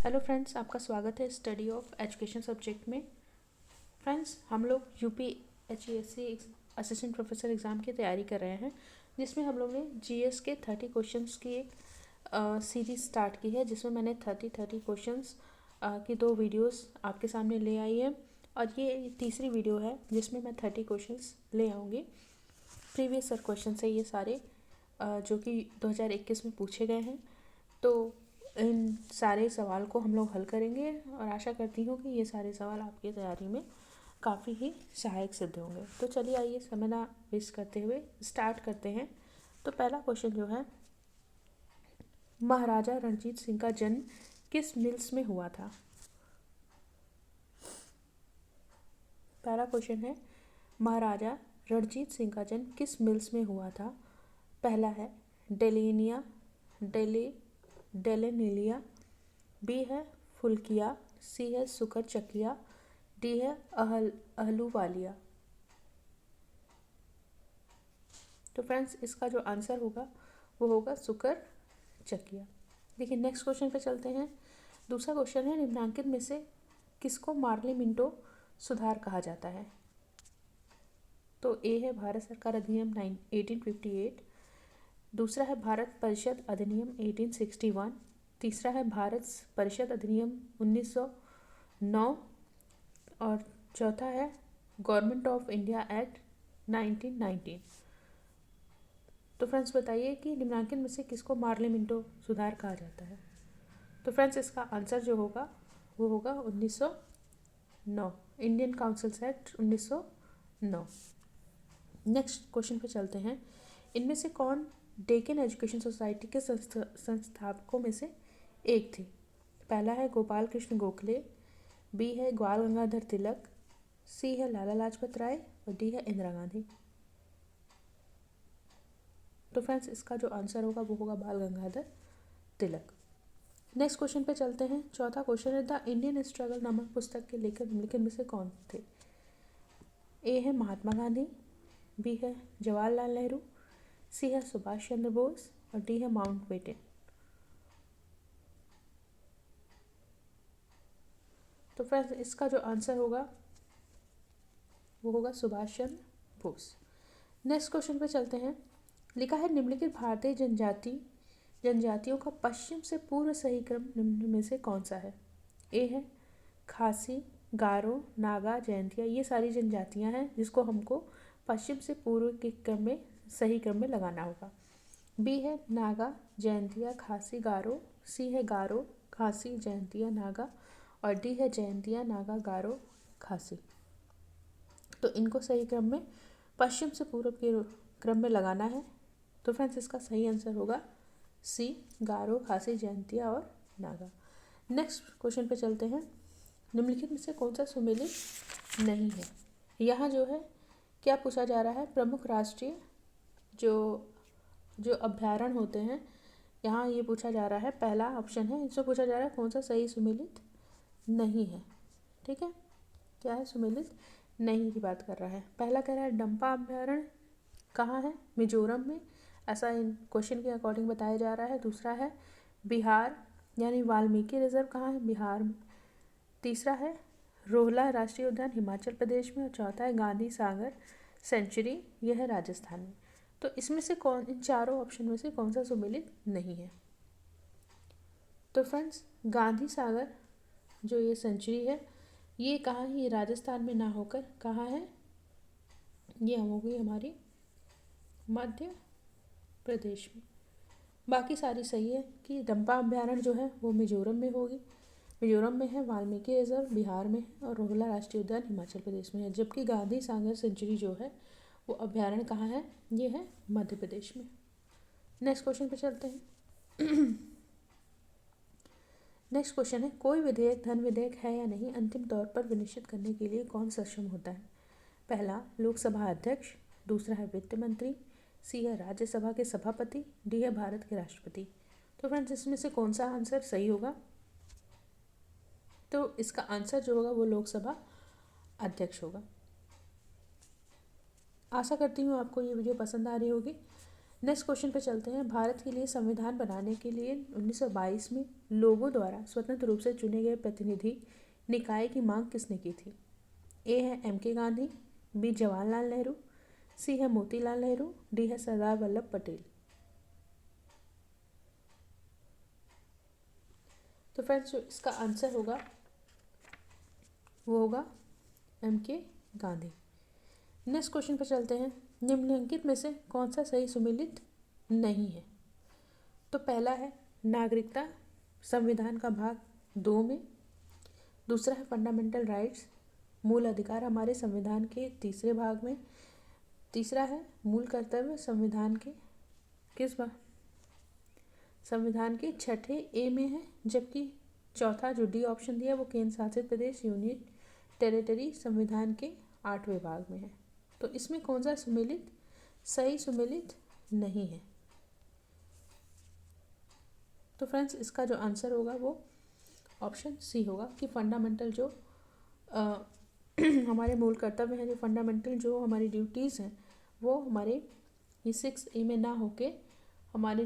Hello friends, आपका स्वागत है स्टडी ऑफ एजुकेशन सब्जेक्ट में। फ्रेंड्स, हम लोग UPHESC असिस्टेंट प्रोफेसर एग्ज़ाम की तैयारी कर रहे हैं, जिसमें हम लोग ने GS के 30 क्वेश्चंस की एक सीरीज़ स्टार्ट की है, जिसमें मैंने 30 क्वेश्चंस की 2 वीडियोस आपके सामने ले आई है। और ये तीसरी वीडियो है जिसमें मैं 30 क्वेश्चंस ले आऊँगी। प्रीवियस ईयर क्वेश्चन है ये सारे, जो कि 2021 में पूछे गए हैं। तो इन सारे सवाल को हम लोग हल करेंगे और आशा करती हूँ कि ये सारे सवाल आपकी तैयारी में काफ़ी ही सहायक सिद्ध होंगे। तो चलिए, आइए समय ना वेस्ट करते हुए स्टार्ट करते हैं। तो पहला क्वेश्चन जो है, महाराजा रणजीत सिंह का जन्म किस मिल्स में हुआ था? पहला क्वेश्चन है, महाराजा रणजीत सिंह का जन्म किस मिल्स में हुआ था? पहला है डेलिनिया, डेलेनिलिया, बी है फुल्किया, सी है सुकर चकिया, डी है अहलूवालिया। तो फ्रेंड्स, इसका जो आंसर होगा वो होगा सुकर चकिया। देखिए, नेक्स्ट क्वेश्चन पे चलते हैं। दूसरा क्वेश्चन है, निम्नांकित में से किसको मार्ले मिंटो सुधार कहा जाता है? तो ए है भारत सरकार अधिनियम 1858, दूसरा है भारत परिषद अधिनियम 1861, तीसरा है भारत परिषद अधिनियम 1909 और चौथा है गवर्नमेंट ऑफ इंडिया एक्ट 1919। तो फ्रेंड्स, बताइए कि निम्नांकित में से किसको मार्ले मिंटो सुधार कहा जाता है? तो फ्रेंड्स, इसका आंसर जो होगा वो होगा 1909, Indian councils act 1909। Next question पे चलते हैं। इनमें से कौन डेक्कन एजुकेशन सोसाइटी के संस्थापकों में से एक थे? पहला है गोपाल कृष्ण गोखले, बी है ग्वाल गंगाधर तिलक, सी है लाला लाजपत राय और डी है इंदिरा गांधी। तो फ्रेंड्स, इसका जो आंसर होगा वो होगा बाल गंगाधर तिलक। नेक्स्ट क्वेश्चन पे चलते हैं। चौथा क्वेश्चन है, द इंडियन स्ट्रगल नामक पुस्तक के लेखक निम्नलिखित में से कौन थे? ए है महात्मा गांधी, बी है जवाहरलाल नेहरू, सी है सुभाष चंद्र बोस और डी है माउंटबेटन। तो फ्रेंड्स, इसका जो आंसर होगा वो होगा सुभाष चंद्र बोस। नेक्स्ट क्वेश्चन पे चलते हैं। लिखा है, निम्नलिखित भारतीय जनजातियों का पश्चिम से पूर्व सही क्रम निम्न में से कौन सा है? ए है खासी, गारो, नागा, जयंतिया। ये सारी जनजातियां हैं जिसको हमको पश्चिम से पूर्व के क्रम में सही क्रम में लगाना होगा। बी है नागा, जयंतिया, खासी, गारो, सी है गारो, खासी, जयंतिया, नागा और डी है जयंतिया, नागा, गारो, खासी। तो इनको सही क्रम में पश्चिम से पूर्व के क्रम में लगाना है। तो फ्रेंड्स, इसका सही आंसर होगा सी, गारो, खासी, जयंतिया और नागा। नेक्स्ट क्वेश्चन पे चलते हैं। निम्नलिखित में से कौन सा सुमेलित नहीं है? यहाँ जो है क्या पूछा जा रहा है, प्रमुख राष्ट्रीय जो अभ्यारण्य होते हैं, यहाँ ये पूछा जा रहा है। पहला ऑप्शन है, इसमें पूछा जा रहा है कौन सा सही सुमेलित नहीं है। ठीक है, क्या है? सुमेलित नहीं की बात कर रहा है। पहला कह रहा है डंपा अभ्यारण्य कहाँ है? मिजोरम में, ऐसा इन क्वेश्चन के अकॉर्डिंग बताया जा रहा है। दूसरा है बिहार, यानी वाल्मीकि रिजर्व कहाँ है? बिहार में। तीसरा है रोहला राष्ट्रीय उद्यान हिमाचल प्रदेश में और चौथा है गांधी सागर सेंचुरी, यह है राजस्थान में। तो इसमें से कौन, इन चारों ऑप्शन में से कौन सा सुमेलित नहीं है? तो फ्रेंड्स, गांधी सागर जो ये सेंचुरी है, ये कहाँ है? ये राजस्थान में ना होकर कहाँ है? ये होगी हमारी मध्य प्रदेश में। बाकी सारी सही है कि डंपा अभ्यारण्य जो है वो मिजोरम में होगी, मिजोरम में है। वाल्मीकि रिजर्व बिहार में है और रोहला राष्ट्रीय उद्यान हिमाचल प्रदेश में है। जबकि गांधी सागर सेंचुरी जो है वो अभ्यारण्य कहाँ है? ये है मध्य प्रदेश में। नेक्स्ट क्वेश्चन पे चलते हैं। नेक्स्ट क्वेश्चन है, कोई विधेयक धन विधेयक है या नहीं, अंतिम तौर पर विनिश्चित करने के लिए कौन सक्षम होता है? पहला लोकसभा अध्यक्ष, दूसरा है वित्त मंत्री, सी है राज्यसभा के सभापति, डी है भारत के राष्ट्रपति। तो फ्रेंड्स, इसमें से कौन सा आंसर सही होगा? तो इसका आंसर जो होगा वो लोकसभा अध्यक्ष होगा। आशा करती हूँ आपको ये वीडियो पसंद आ रही होगी। नेक्स्ट क्वेश्चन पे चलते हैं। भारत के लिए संविधान बनाने के लिए 1922 में लोगों द्वारा स्वतंत्र रूप से चुने गए प्रतिनिधि निकाय की मांग किसने की थी? ए है M.K. गांधी, बी जवाहरलाल नेहरू, सी है मोतीलाल नेहरू, डी है सरदार वल्लभ पटेल। तो फ्रेंड्स जो इसका आंसर होगा वो होगा M.K. गांधी। नेक्स्ट क्वेश्चन पर चलते हैं। निम्नलिखित में से कौन सा सही सुमेलित नहीं है? तो पहला है नागरिकता संविधान का भाग 2 में। दूसरा है फंडामेंटल राइट्स मूल अधिकार हमारे संविधान के 3 भाग में। तीसरा है मूल कर्तव्य संविधान के किस भाग? संविधान के 6 ए में है। जबकि चौथा जो डी ऑप्शन दिया वो केंद्र शासित प्रदेश यूनियन टेरिटरी संविधान के 8वें भाग में है। तो इसमें कौन सा सुमेलित सही सुमेलित नहीं है? तो फ्रेंड्स इसका जो आंसर होगा वो ऑप्शन सी होगा कि फंडामेंटल जो हमारे मूल कर्तव्य हैं, जो फंडामेंटल जो हमारी ड्यूटीज़ हैं वो हमारे ये 6A में ना होके हमारे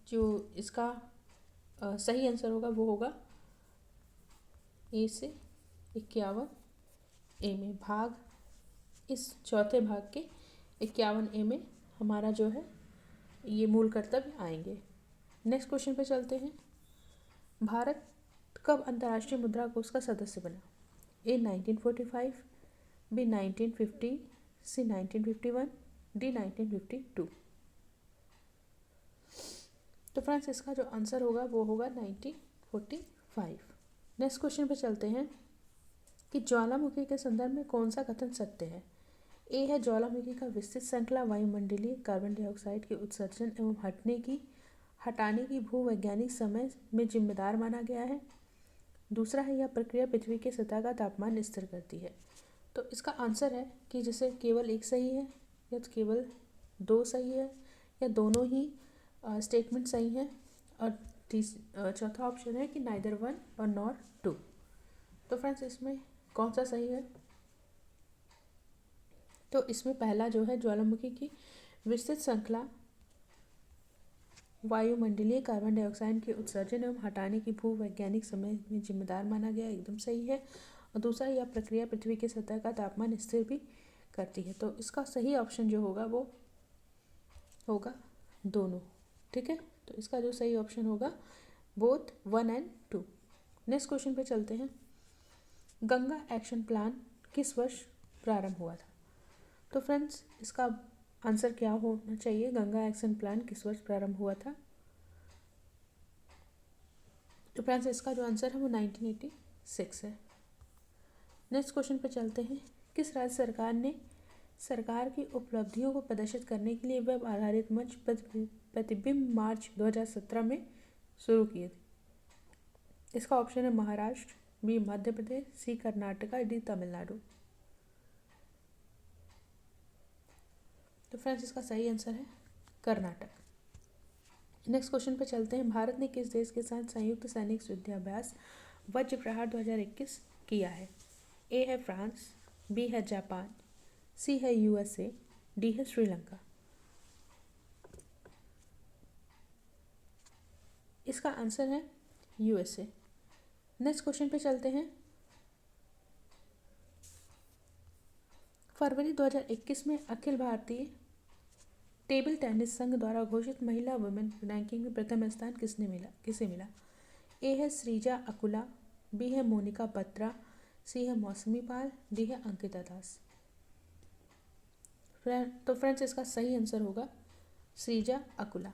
जो इसका सही आंसर होगा वो होगा ए से 51A में भाग, इस चौथे भाग के 51A में हमारा जो है ये मूल कर्तव्य आएंगे। नेक्स्ट क्वेश्चन पे चलते हैं। भारत कब अंतर्राष्ट्रीय मुद्रा कोष का सदस्य बना? ए 1945, बी 1950, सी 1951, डी 1952। तो फ्रेंड्स इसका जो आंसर होगा वो होगा 1945। नेक्स्ट क्वेश्चन पे चलते हैं कि ज्वालामुखी के संदर्भ में कौन सा कथन सत्य है? ए है ज्वालामुखी का विस्तृत श्रृंखला वायुमंडलीय कार्बन डाइऑक्साइड के उत्सर्जन एवं हटाने की भूवैज्ञानिक समय में जिम्मेदार माना गया है। दूसरा है यह प्रक्रिया पृथ्वी के सतह का तापमान स्थिर करती है। तो इसका आंसर है कि जैसे केवल एक सही है या तो केवल 2 सही है या दोनों ही स्टेटमेंट सही हैं। और चौथा ऑप्शन है कि नाइदर 1 और नॉर 2। तो फ्रेंड्स इसमें कौन सा सही है? तो इसमें पहला जो है ज्वालामुखी की विस्तृत श्रृंखला वायुमंडलीय कार्बन डाइऑक्साइड के उत्सर्जन एवं हटाने की भूवैज्ञानिक समय में जिम्मेदार माना गया, एकदम सही है। और दूसरा यह प्रक्रिया पृथ्वी की सतह का तापमान स्थिर भी करती है। तो इसका सही ऑप्शन जो होगा वो होगा दोनों। ठीक है, तो इसका जो सही ऑप्शन होगा बोथ 1 और 2। नेक्स्ट क्वेश्चन पे चलते हैं। गंगा एक्शन प्लान किस वर्ष प्रारंभ हुआ था? तो फ्रेंड्स इसका आंसर क्या होना चाहिए? गंगा एक्शन प्लान किस वर्ष प्रारंभ हुआ था? तो फ्रेंड्स इसका जो आंसर है वो 1986 है। नेक्स्ट क्वेश्चन पे चलते हैं। किस राज्य सरकार ने सरकार की उपलब्धियों को प्रदर्शित करने के लिए वेब आधारित मंच प्रतिबिंब मार्च 2017 में शुरू किए थे? इसका ऑप्शन है महाराष्ट्र, बी मध्य प्रदेश, सी कर्नाटका, डी तमिलनाडु। तो फ्रेंड्स इसका सही आंसर है कर्नाटक। नेक्स्ट क्वेश्चन पे चलते हैं। भारत ने किस देश के साथ संयुक्त सैनिक युद्धाभ्यास वज्र प्रहार 2021 किया है? ए है फ्रांस, बी है जापान, सी है USA, डी है श्रीलंका। इसका आंसर है USA। नेक्स्ट क्वेश्चन पे चलते हैं। फरवरी 2021 में अखिल भारतीय टेबल टेनिस संघ द्वारा घोषित महिला वुमेन रैंकिंग में प्रथम स्थान किसे मिला? ए है श्रीजा अकुला, बी है मोनिका बत्रा, सी है मौसमी पाल, डी है अंकिता दास। तो फ्रेंड्स इसका सही आंसर होगा श्रीजा अकुला।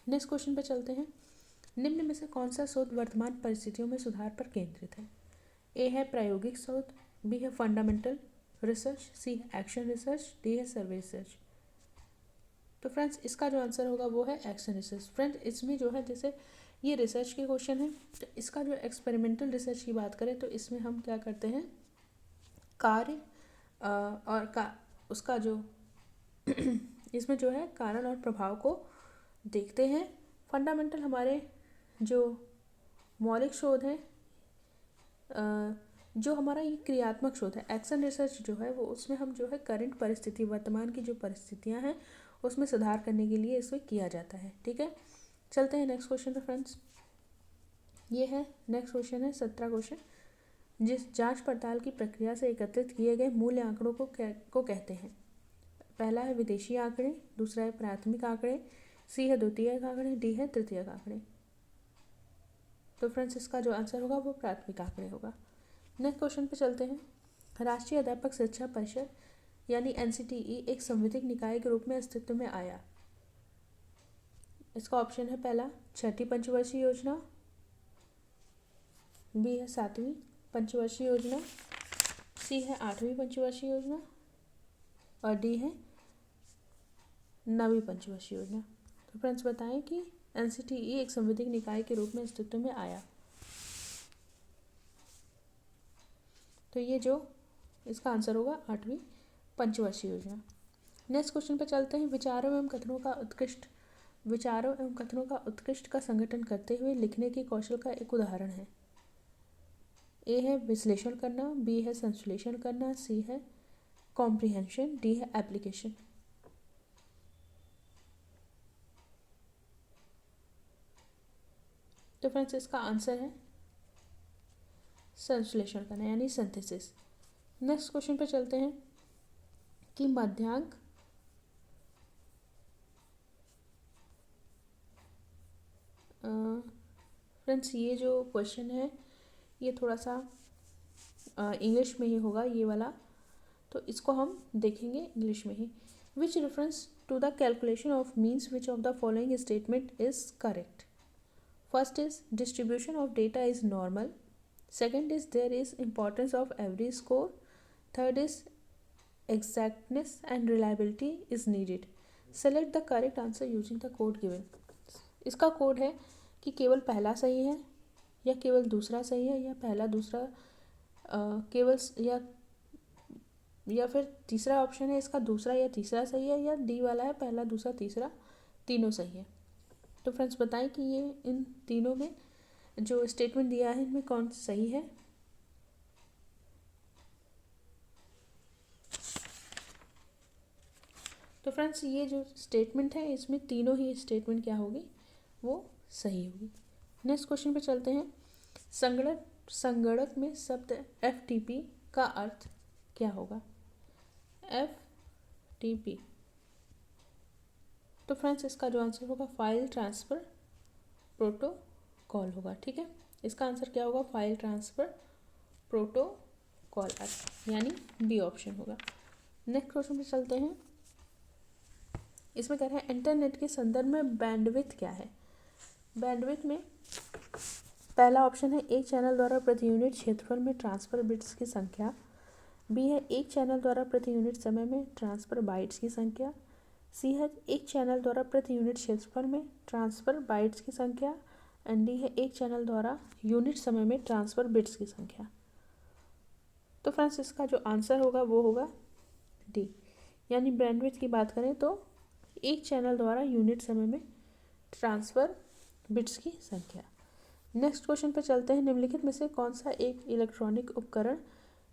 नेक्स्ट क्वेश्चन पे चलते हैं। निम्न में से कौन सा शोध वर्तमान परिस्थितियों में सुधार पर केंद्रित है? ए है प्रायोगिक शोध, बी है फंडामेंटल रिसर्च, सी है एक्शन रिसर्च, डी है सर्वे रिसर्च। तो फ्रेंड्स इसका जो आंसर होगा वो है एक्शन रिसर्च। फ्रेंड्स इसमें जो है जैसे ये रिसर्च के क्वेश्चन है, तो इसका जो एक्सपेरिमेंटल रिसर्च की बात करें तो इसमें हम क्या करते हैं, कार्य और उसका जो इसमें जो है कारण और प्रभाव को देखते हैं। फंडामेंटल हमारे जो मौलिक शोध है, जो हमारा ये क्रियात्मक शोध है। एक्शन रिसर्च जो है वो उसमें हम जो है करंट परिस्थिति, वर्तमान की जो परिस्थितियां हैं उसमें सुधार करने के लिए इसमें किया जाता है। ठीक है, चलते हैं नेक्स्ट क्वेश्चन पे फ्रेंड्स। ये है नेक्स्ट क्वेश्चन है 17 क्वेश्चन। जिस जांच पड़ताल की प्रक्रिया से एकत्रित किए गए मूल्य आंकड़ों को कहते हैं। पहला है विदेशी आंकड़े, दूसरा है प्राथमिक आंकड़े, सी है द्वितीयक आंकड़े, डी है तृतीयक आंकड़े। तो फ्रेंड्स इसका जो आंसर होगा वो प्राथमिक आंकड़े होगा। नेक्स्ट क्वेश्चन पे चलते हैं। राष्ट्रीय अध्यापक शिक्षा परिषद यानी एनसीटीई एक संवैधानिक निकाय के रूप में अस्तित्व में आया। इसका ऑप्शन है पहला छठी पंचवर्षीय योजना, बी है सातवीं पंचवर्षीय योजना, सी है आठवीं पंचवर्षीय योजना और डी है नवीं पंचवर्षीय योजना। तो फ्रेंड्स बताएं कि एनसीटीई एक संवैधानिक निकाय के रूप में अस्तित्व में आया। तो ये जो इसका आंसर होगा आठवीं पंचवर्षीय योजना। नेक्स्ट क्वेश्चन पे चलते हैं। विचारों एवं कथनों का उत्कृष्ट का संगठन करते हुए लिखने के कौशल का एक उदाहरण है। ए है विश्लेषण करना, बी है संश्लेषण करना, सी है कॉम्प्रिहेंशन, डी है एप्लीकेशन। तो फ्रेंड्स इसका आंसर है संश्लेषण करना यानी सिंथेसिस। नेक्स्ट क्वेश्चन पे चलते हैं कि मध्यांक फ्रेंड्स ये जो क्वेश्चन है ये थोड़ा सा इंग्लिश में ही होगा ये वाला, तो इसको हम देखेंगे इंग्लिश में ही। Which reference to the calculation of means which of the following statement is correct. First is distribution of data is normal, second is there is importance of every score, third is exactness and reliability is needed. Select the correct answer using the code given. इसका code है कि केवल पहला सही है या केवल दूसरा सही है या पहला दूसरा केवल या फिर तीसरा ऑप्शन है इसका दूसरा या तीसरा सही है, या डी वाला है पहला दूसरा तीसरा तीनों सही है। तो फ्रेंड्स बताएं कि ये इन तीनों में जो स्टेटमेंट दिया है इनमें कौन सही है। तो फ्रेंड्स ये जो स्टेटमेंट है इसमें तीनों ही स्टेटमेंट क्या होगी वो सही होगी। नेक्स्ट क्वेश्चन पे चलते हैं। संगणक में शब्द FTP का अर्थ क्या होगा। FTP, तो फ्रेंड्स इसका जो आंसर होगा फाइल ट्रांसफ़र प्रोटोकॉल होगा। ठीक है, इसका आंसर क्या होगा फाइल ट्रांसफ़र प्रोटोकॉल यानी बी ऑप्शन होगा। नेक्स्ट क्वेश्चन पे चलते हैं। इसमें कह रहे हैं इंटरनेट के संदर्भ में बैंडविड्थ क्या है। बैंडविड्थ में पहला ऑप्शन है एक चैनल द्वारा प्रति यूनिट क्षेत्रफल में ट्रांसफ़र बिट्स की संख्या, बी है एक चैनल द्वारा प्रति यूनिट समय में ट्रांसफ़र बाइट्स की संख्या, सी है एक चैनल द्वारा प्रति यूनिट क्षेत्रफल में ट्रांसफ़र बाइट्स की संख्या एंड डी है एक चैनल द्वारा यूनिट समय में ट्रांसफ़र बिट्स की संख्या। तो फ्रेंड्स इसका जो आंसर होगा वो होगा डी, यानी बैंडविड्थ की बात करें तो एक चैनल द्वारा यूनिट समय में ट्रांसफ़र बिट्स की संख्या। नेक्स्ट क्वेश्चन पर चलते हैं। निम्नलिखित में से कौन सा एक इलेक्ट्रॉनिक उपकरण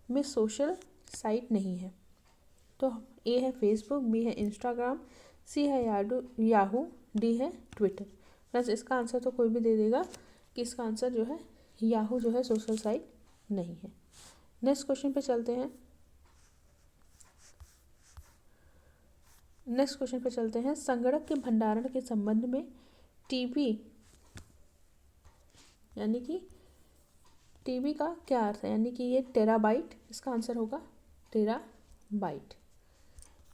में सोशल साइट नहीं है। तो ए है फेसबुक, बी है इंस्टाग्राम, सी है याहू, डी है ट्विटर। फ्रेंड्स इसका आंसर तो कोई भी दे देगा कि इसका आंसर जो है याहू जो है सोशल साइट नहीं है। नेक्स्ट क्वेश्चन पे चलते हैं। संगणक के भंडारण के संबंध में टीबी यानी कि टीबी का क्या अर्थ है, यानी कि ये टेराबाइट, इसका आंसर होगा टेराबाइट।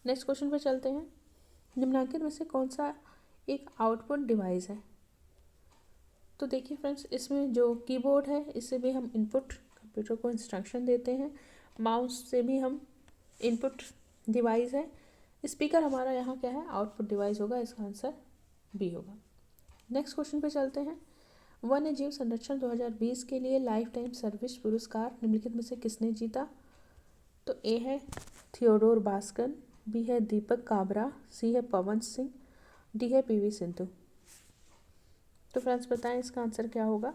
नेक्स्ट क्वेश्चन पे चलते हैं। निम्नलिखित में से कौन सा एक आउटपुट डिवाइस है। तो देखिए फ्रेंड्स इसमें जो कीबोर्ड है इससे भी हम इनपुट कंप्यूटर को इंस्ट्रक्शन देते हैं, माउस से भी हम इनपुट डिवाइस है, स्पीकर हमारा यहाँ क्या है आउटपुट डिवाइस होगा, इसका आंसर बी होगा। नेक्स्ट क्वेश्चन पे चलते हैं। वन्य जीव संरक्षण 2020 के लिए लाइफ टाइम सर्विस पुरस्कार निम्नलिखित में से किसने जीता। तो ए है थियोडोर बास्कन, बी है दीपक काबरा, सी है पवन सिंह, डी है PV सिंधु। तो फ्रेंड्स बताएं इसका आंसर क्या होगा।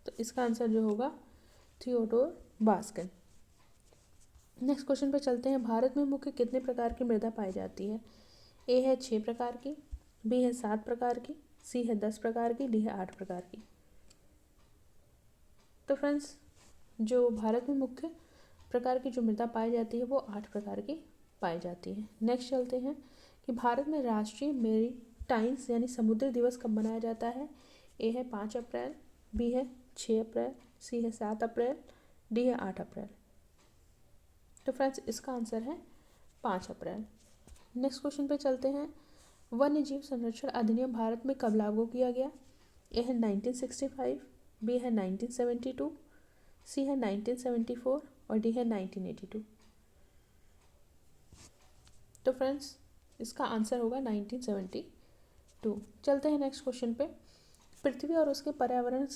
तो इसका आंसर जो होगा थियोडोर बास्कन। नेक्स्ट क्वेश्चन पे चलते हैं। भारत में मुख्य कितने प्रकार की मृदा पाई जाती है? ए है 6 प्रकार की, बी है 7 प्रकार की, सी है 10 प्रकार की, डी है 8 प्रकार की। तो फ्रेंड्स, जो भारत में मुख्य प्रकार की जो मृदा पाई जाती है वो 8 प्रकार की पाई जाती है। नेक्स्ट चलते हैं कि भारत में राष्ट्रीय मेरीटाइम्स यानी समुद्री दिवस कब मनाया जाता है? ए है 5 अप्रैल, बी है 6 अप्रैल, सी है 7 अप्रैल, डी है 8 अप्रैल। तो फ्रेंड्स, इसका आंसर है 5 अप्रैल। नेक्स्ट क्वेश्चन पे चलते हैं। वन्य जीव संरक्षण अधिनियम भारत में कब लागू किया गया? ए है 1965, बी है 1972, सी है 1974 और डी है 1982। तो फ्रेंड्स, इसका आंसर होगा 1972। चलते हैं नेक्स्ट क्वेश्चन पे। पृथ्वी और उसके पर्यावरण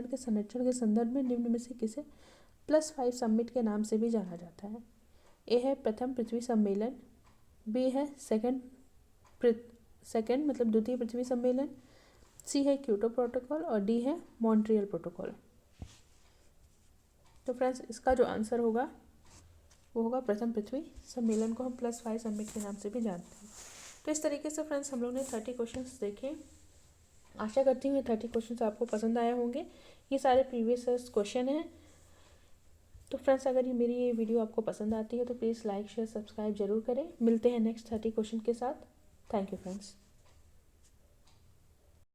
के संरक्षण के संदर्भ में निम्न में से किसे +5 समिट के नाम से भी जाना जाता है? ए है प्रथम पृथ्वी सम्मेलन, बी है सेकंड मतलब द्वितीय पृथ्वी सम्मेलन, सी है क्योटो प्रोटोकॉल और डी है मॉन्ट्रियल प्रोटोकॉल। तो फ्रेंड्स, इसका जो आंसर होगा वो होगा प्रथम पृथ्वी सम्मेलन को हम +5 समिट के नाम से भी जानते हैं। तो इस तरीके से फ्रेंड्स हम लोग ने 30 क्वेश्चंस देखे। आशा करती हूँ ये 30 क्वेश्चंस आपको पसंद आए होंगे। ये सारे प्रीवियस क्वेश्चन हैं। तो फ्रेंड्स, अगर मेरी ये वीडियो आपको पसंद आती है तो प्लीज़ लाइक शेयर सब्सक्राइब जरूर करें। मिलते हैं नेक्स्ट 30 क्वेश्चन के साथ। Thank you friends.